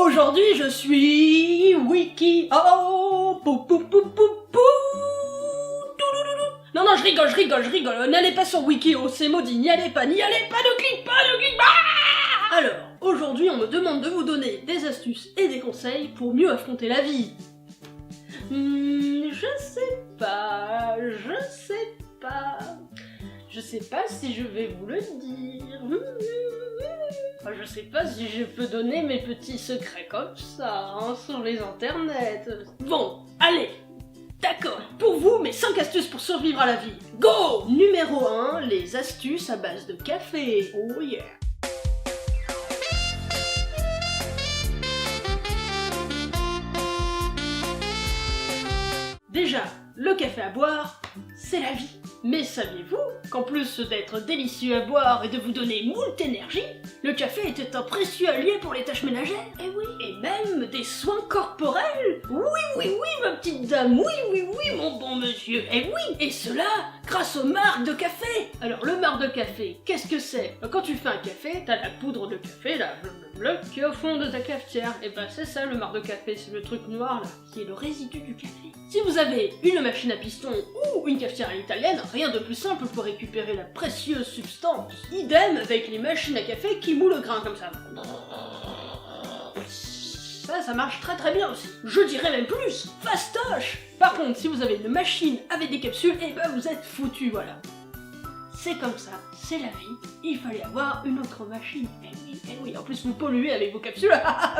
Aujourd'hui, je suis Wiki. Oh, pou pou pou pou pou. Non, je rigole. N'allez pas sur Wikio, c'est maudit. N'y allez pas, ne clique pas. Alors, aujourd'hui, on me demande de vous donner des astuces et des conseils pour mieux affronter la vie. Je sais pas. Je sais pas si je vais vous le dire. Je sais pas si je peux donner mes petits secrets comme ça, sur les internets. Bon, allez, d'accord. Pour vous, mes 5 astuces pour survivre à la vie. Go! Numéro 1, les astuces à base de café. Oh yeah. Déjà, le café à boire, c'est la vie. Mais saviez-vous qu'en plus d'être délicieux à boire et de vous donner moult énergie, le café était un précieux allié pour les tâches ménagères? Eh oui, et même des soins corporels? Oui, ma petite dame, oui, mon bon monsieur, eh oui, et cela grâce au marc de café. Alors le marc de café, qu'est-ce que c'est? Quand tu fais un café, t'as la poudre de café, là, bleu, qui est au fond de ta cafetière. Et ben c'est ça le marc de café, c'est le truc noir là, qui est le résidu du café. Si vous avez une machine à piston ou une cafetière à l'italienne, rien de plus simple pour récupérer la précieuse substance. Idem avec les machines à café qui moulent le grain comme ça. Ça marche très bien aussi. Je dirais même plus, fastoche. Par contre, si vous avez une machine avec des capsules, et ben vous êtes foutu, voilà. C'est comme ça, c'est la vie, il fallait avoir une autre machine. Eh oui, en plus vous polluez avec vos capsules,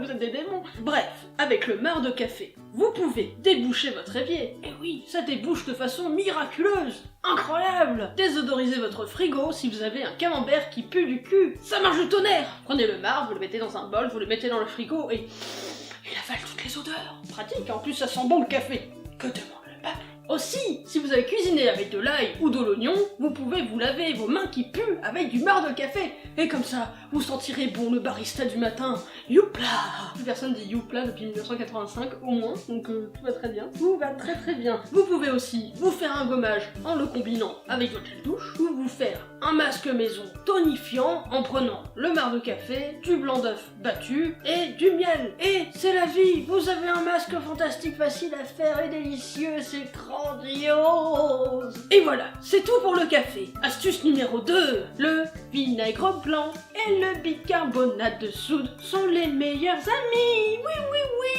vous êtes des démons. Bref, avec le marc de café, vous pouvez déboucher votre évier. Eh oui, ça débouche de façon miraculeuse, incroyable. Désodoriser votre frigo si vous avez un camembert qui pue du cul, ça marche du tonnerre. Prenez le marc, vous le mettez dans un bol, vous le mettez dans le frigo et il avale toutes les odeurs. Pratique, en plus ça sent bon le café. Que demande le peuple? Aussi, si vous avez cuisiné avec de l'ail ou de l'oignon, vous pouvez vous laver vos mains qui puent avec du marc de café. Et comme ça, vous sentirez bon le barista du matin. Youpla! Plus personne dit youpla depuis 1985 au moins, donc tout va très bien. Tout va très bien. Vous pouvez aussi vous faire un gommage en le combinant avec votre gel douche, ou vous faire un masque maison tonifiant en prenant le marc de café, du blanc d'œuf battu et du miel. Et c'est la vie! Vous avez un masque fantastique, facile à faire et délicieux, c'est grandiose! Et voilà, c'est tout pour le café. Astuce numéro 2, le vinaigre blanc et le bicarbonate de soude sont les meilleurs amis. Oui.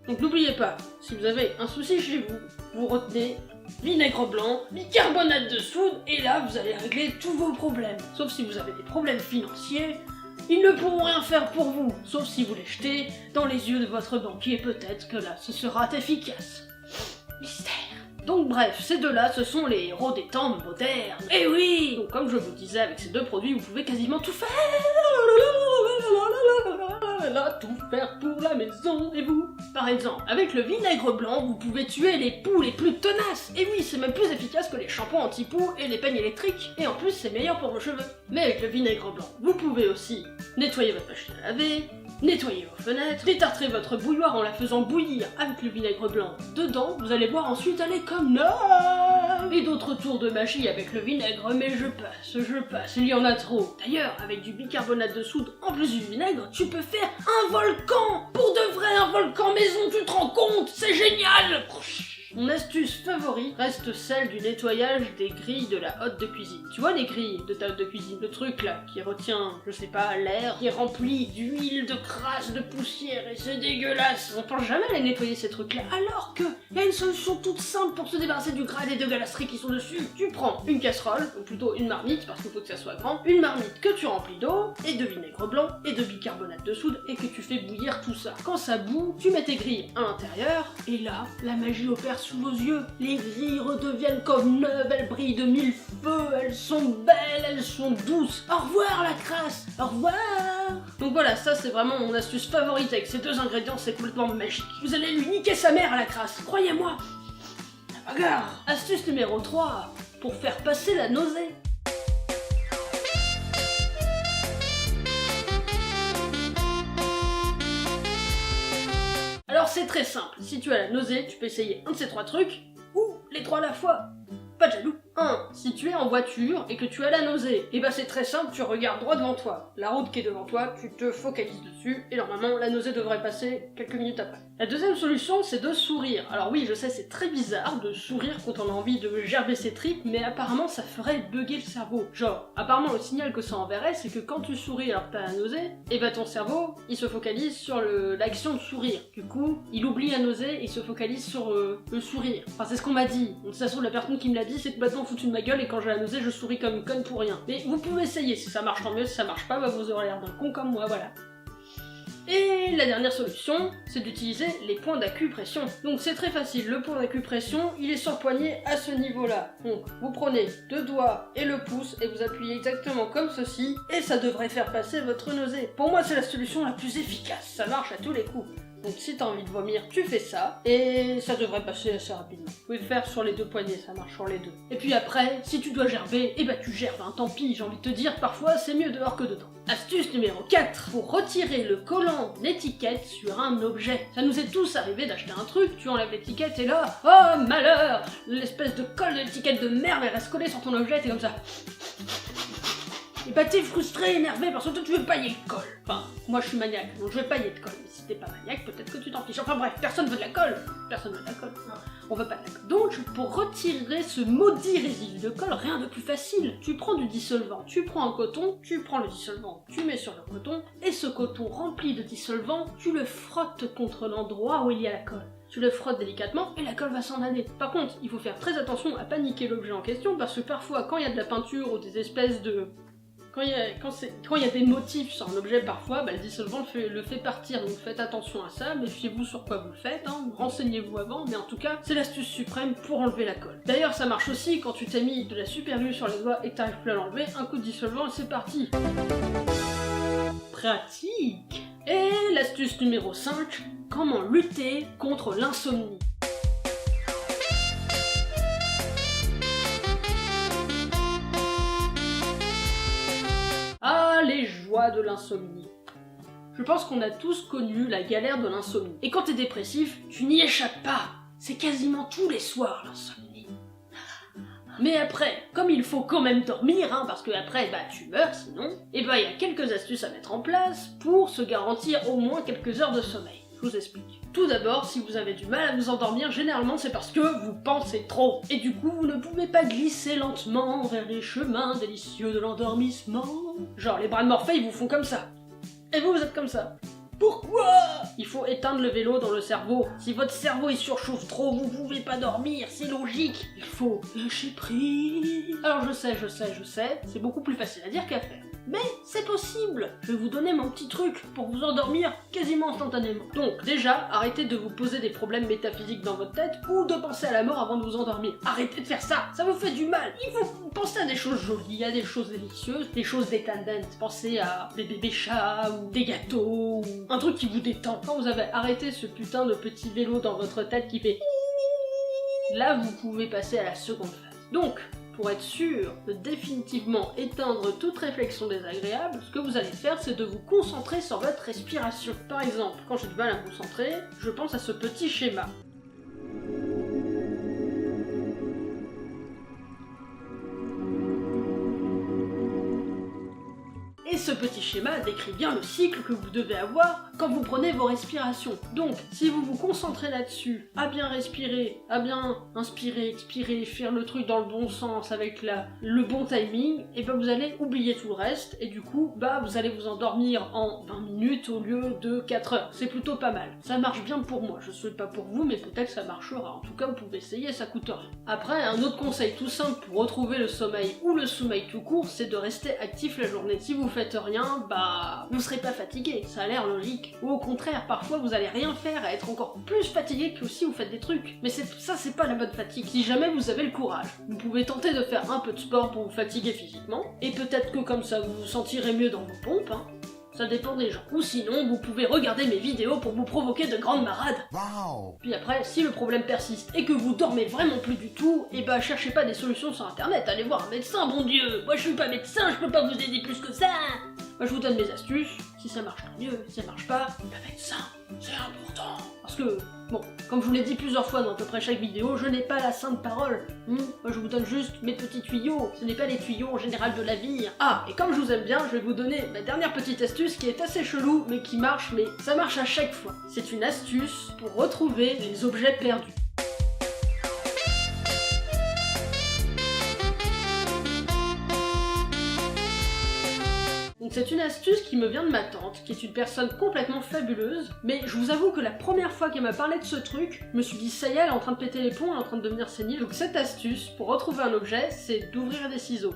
Donc n'oubliez pas, si vous avez un souci chez vous, vous retenez vinaigre blanc, bicarbonate de soude, et là vous allez régler tous vos problèmes. Sauf si vous avez des problèmes financiers, ils ne pourront rien faire pour vous, sauf si vous les jetez dans les yeux de votre banquier, peut-être que là ce sera efficace. Mystère. Donc bref, ces deux-là, ce sont les héros des temps modernes. Eh oui! Donc comme je vous disais, avec ces deux produits, vous pouvez quasiment tout faire. Tout faire pour la maison, et vous? Par exemple, avec le vinaigre blanc, vous pouvez tuer les poux les plus tenaces. Et oui, c'est même plus efficace que les shampoings anti-poux et les peignes électriques. Et en plus, c'est meilleur pour vos cheveux. Mais avec le vinaigre blanc, vous pouvez aussi nettoyer votre machine à laver, nettoyer vos fenêtres, détartrer votre bouilloire en la faisant bouillir avec le vinaigre blanc dedans. Vous allez voir ensuite, elle est comme neuve. Et d'autres tours de magie avec le vinaigre, mais je passe, il y en a trop. D'ailleurs, avec du bicarbonate de soude en plus du vinaigre, tu peux faire un volcan! Pour de vrai, un volcan maison, tu te rends compte? C'est génial! Mon astuce favorite reste celle du nettoyage des grilles de la hotte de cuisine. Tu vois les grilles de ta hotte de cuisine? Le truc là, qui retient, je sais pas, l'air, qui est rempli d'huile, de crasse, de poussière, et c'est dégueulasse. On pense jamais à les nettoyer ces trucs là, alors que y a une solution toute simple pour se débarrasser du gras et des dégueulasseries qui sont dessus. Tu prends une casserole, ou plutôt une marmite, parce qu'il faut que ça soit grand, une marmite que tu remplis d'eau, et de vinaigre blanc, et de bicarbonate de soude, et que tu fais bouillir tout ça. Quand ça bout, tu mets tes grilles à l'intérieur, et là, la magie opère sous vos yeux. Les grilles redeviennent comme neuves, elles brillent de mille feux, elles sont belles, elles sont douces. Au revoir la crasse, au revoir. Donc voilà, ça c'est vraiment mon astuce favorite avec ces deux ingrédients, c'est complètement magique. Vous allez lui niquer sa mère à la crasse, croyez-moi. Regarde. Astuce numéro 3, pour faire passer la nausée. Alors c'est très simple, si tu as la nausée, tu peux essayer un de ces 3 trucs, ou les 3 à la fois. Pas de jaloux, 1. Si tu es en voiture et que tu as la nausée, et bah c'est très simple, tu regardes droit devant toi. La route qui est devant toi, tu te focalises dessus, et normalement la nausée devrait passer quelques minutes après. La deuxième solution, c'est de sourire. Alors oui, je sais, c'est très bizarre de sourire quand on a envie de gerber ses tripes, mais apparemment ça ferait bugger le cerveau. Genre, apparemment le signal que ça enverrait, c'est que quand tu souris alors que t'as la nausée, et bah ton cerveau, il se focalise sur l'action de sourire. Du coup, il oublie la nausée et il se focalise sur le sourire. Enfin, c'est ce qu'on m'a dit. Donc, ça se trouve, la personne qui me l'a dit, c'est complètement foutu de ma gueule et quand j'ai la nausée, je souris comme une conne pour rien. Mais vous pouvez essayer, si ça marche tant mieux, si ça marche pas, bah vous aurez l'air d'un con comme moi, voilà. Et la dernière solution, c'est d'utiliser les points d'acupression. Donc c'est très facile, le point d'acupression, il est sur le poignet à ce niveau-là. Donc vous prenez 2 doigts et le pouce et vous appuyez exactement comme ceci, et ça devrait faire passer votre nausée. Pour moi, c'est la solution la plus efficace, ça marche à tous les coups. Donc si t'as envie de vomir, tu fais ça, et ça devrait passer assez rapidement. Vous pouvez le faire sur les 2 poignets, ça marche sur les 2. Et puis après, si tu dois gerber, et bah tu gerbes, hein, tant pis, j'ai envie de te dire, parfois c'est mieux dehors que dedans. Astuce numéro 4, pour retirer le collant d'étiquette sur un objet. Ça nous est tous arrivé d'acheter un truc, tu enlèves l'étiquette et là, oh malheur, l'espèce de colle de l'étiquette de merde, elle reste collée sur ton objet, t'es comme ça. Et bah t'es frustré, énervé parce que toi tu veux pailler le colle. Enfin, moi je suis maniaque, donc je vais pailler de colle. Mais si t'es pas maniaque, peut-être que tu t'en fiches. Enfin bref, personne veut de la colle. Personne veut de la colle. Non, on veut pas de la colle. Donc pour retirer ce maudit résidu de colle, rien de plus facile. Tu prends du dissolvant, tu prends un coton, tu prends le dissolvant, tu mets sur le coton, et ce coton rempli de dissolvant, tu le frottes contre l'endroit où il y a la colle. Tu le frottes délicatement et la colle va s'en aller. Par contre, il faut faire très attention à pas niquer l'objet en question parce que parfois quand il y a de la peinture ou des espèces de... Quand il y a des motifs sur un objet, parfois, bah, le dissolvant le fait partir, donc faites attention à ça, méfiez-vous sur quoi vous le faites, hein, renseignez-vous avant, mais en tout cas, c'est l'astuce suprême pour enlever la colle. D'ailleurs, ça marche aussi quand tu t'as mis de la super glue sur les doigts et que t'arrives plus à l'enlever, un coup de dissolvant et c'est parti. Pratique. Et l'astuce numéro 5, comment lutter contre l'insomnie. Les joies de l'insomnie. Je pense qu'on a tous connu la galère de l'insomnie. Et quand t'es dépressif, tu n'y échappes pas. C'est quasiment tous les soirs l'insomnie. Mais après, comme il faut quand même dormir, hein, parce que après, bah tu meurs sinon, et bah il y a quelques astuces à mettre en place pour se garantir au moins quelques heures de sommeil. Je vous explique. Tout d'abord, si vous avez du mal à vous endormir, généralement c'est parce que vous pensez trop. Et du coup, vous ne pouvez pas glisser lentement vers les chemins délicieux de l'endormissement. Genre, les bras de Morphée, ils vous font comme ça. Et vous êtes comme ça. Pourquoi? Il faut éteindre le vélo dans le cerveau. Si votre cerveau il surchauffe trop, vous pouvez pas dormir, c'est logique. Il faut lâcher prise. Alors je sais, c'est beaucoup plus facile à dire qu'à faire. Mais c'est possible. Je vais vous donner mon petit truc pour vous endormir quasiment instantanément. Donc déjà, arrêtez de vous poser des problèmes métaphysiques dans votre tête ou de penser à la mort avant de vous endormir. Arrêtez de faire ça, ça vous fait du mal. Il faut penser à des choses jolies, à des choses délicieuses, des choses détendantes. Pensez à des bébés chats ou des gâteaux ou un truc qui vous détend. Quand vous avez arrêté ce putain de petit vélo dans votre tête qui fait... Là, vous pouvez passer à la seconde phase. Donc, pour être sûr de définitivement éteindre toute réflexion désagréable, ce que vous allez faire, c'est de vous concentrer sur votre respiration. Par exemple, quand j'ai du mal à me concentrer, je pense à ce petit schéma. Et ce petit schéma décrit bien le cycle que vous devez avoir quand vous prenez vos respirations. Donc, si vous vous concentrez là-dessus, à bien respirer, à bien inspirer, expirer, faire le truc dans le bon sens avec le bon timing, et ben vous allez oublier tout le reste, et du coup, bah vous allez vous endormir en 20 minutes au lieu de 4 heures. C'est plutôt pas mal. Ça marche bien pour moi, je souhaite pas pour vous, mais peut-être que ça marchera. En tout cas, vous pouvez essayer, ça coûte rien. Après, un autre conseil tout simple pour retrouver le sommeil ou le sommeil tout court, c'est de rester actif la journée. Si vous faites rien, bah vous serez pas fatigué, ça a l'air logique. Ou au contraire, parfois vous allez rien faire à être encore plus fatigué que si vous faites des trucs. Mais ça c'est pas la bonne fatigue. Si jamais vous avez le courage, vous pouvez tenter de faire un peu de sport pour vous fatiguer physiquement, et peut-être que comme ça vous vous sentirez mieux dans vos pompes, hein. Ça dépend des gens. Ou sinon, vous pouvez regarder mes vidéos pour vous provoquer de grandes marades. Wow. Puis après, si le problème persiste et que vous dormez vraiment plus du tout, et bah cherchez pas des solutions sur internet, allez voir un médecin, bon Dieu. Moi je suis pas médecin, je peux pas vous aider plus que ça. Moi je vous donne mes astuces, si ça marche tant mieux, si ça marche pas, avec ça, c'est important. Parce que, bon, comme je vous l'ai dit plusieurs fois dans à peu près chaque vidéo, je n'ai pas la sainte parole. Moi je vous donne juste mes petits tuyaux, ce n'est pas les tuyaux en général de la vie. Ah, et comme je vous aime bien, je vais vous donner ma dernière petite astuce qui est assez chelou, mais qui marche, mais ça marche à chaque fois. C'est une astuce pour retrouver les objets perdus. Donc c'est une astuce qui me vient de ma tante, qui est une personne complètement fabuleuse, mais je vous avoue que la première fois qu'elle m'a parlé de ce truc, je me suis dit ça y est, elle est en train de péter les plombs, elle est en train de devenir sénile. Donc cette astuce, pour retrouver un objet, c'est d'ouvrir des ciseaux.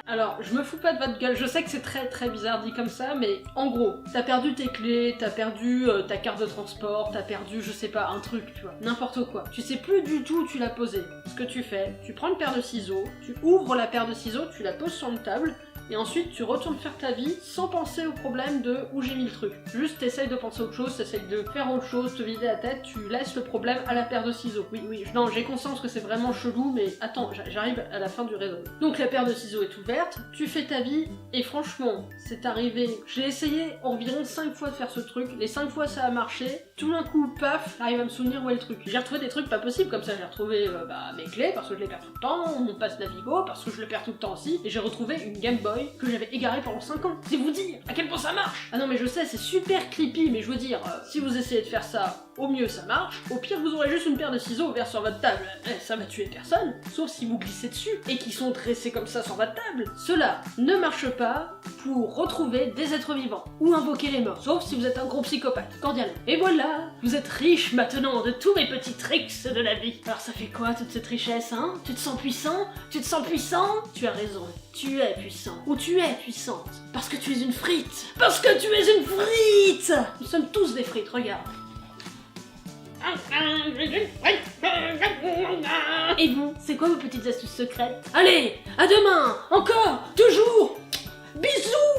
Alors, je me fous pas de votre gueule, je sais que c'est très bizarre dit comme ça, mais en gros, t'as perdu tes clés, t'as perdu ta carte de transport, t'as perdu, je sais pas, un truc, tu vois, n'importe quoi. Tu sais plus du tout où tu l'as posé. Ce que tu fais, tu prends une paire de ciseaux, tu ouvres la paire de ciseaux, tu la poses sur une table, et ensuite tu retournes faire ta vie sans penser au problème de où j'ai mis le truc. Juste t'essayes de penser à autre chose, t'essayes de faire autre chose, te vider la tête, tu laisses le problème à la paire de ciseaux. Oui, non, j'ai conscience que c'est vraiment chelou, mais attends, j'arrive à la fin du raisonnement. Donc la paire de ciseaux est ouverte, tu fais ta vie, et franchement, c'est arrivé. J'ai essayé environ 5 fois de faire ce truc, les 5 fois ça a marché, tout d'un coup, paf, j'arrive à me souvenir où est le truc. J'ai retrouvé des trucs pas possibles comme ça, j'ai retrouvé mes clés, parce que je les perds tout le temps, mon passe Navigo, parce que je le perds tout le temps aussi, et j'ai retrouvé une Game Boy que j'avais égarée pendant 5 ans. C'est vous dire à quel point ça marche. Ah non mais je sais, c'est super creepy, mais je veux dire, si vous essayez de faire ça, au mieux ça marche, au pire vous aurez juste une paire de ciseaux ouverts sur votre table. Ça va tuer personne, sauf si vous glissez dessus, et qui sont dressés comme ça sur votre table. Cela ne marche pas pour retrouver des êtres vivants, ou invoquer les morts, sauf si vous êtes un gros psychopathe, cordialement. Et voilà, vous êtes riche maintenant de tous mes petits tricks de la vie. Alors ça fait quoi toute cette richesse, hein? Tu te sens puissant? Tu te sens puissant? Tu as raison, tu es puissant, ou tu es puissante, parce que tu es une frite. Parce que tu es une frite! Nous sommes tous des frites, regarde. Et vous, c'est quoi vos petites astuces secrètes? Allez, à demain, encore, toujours, bisous!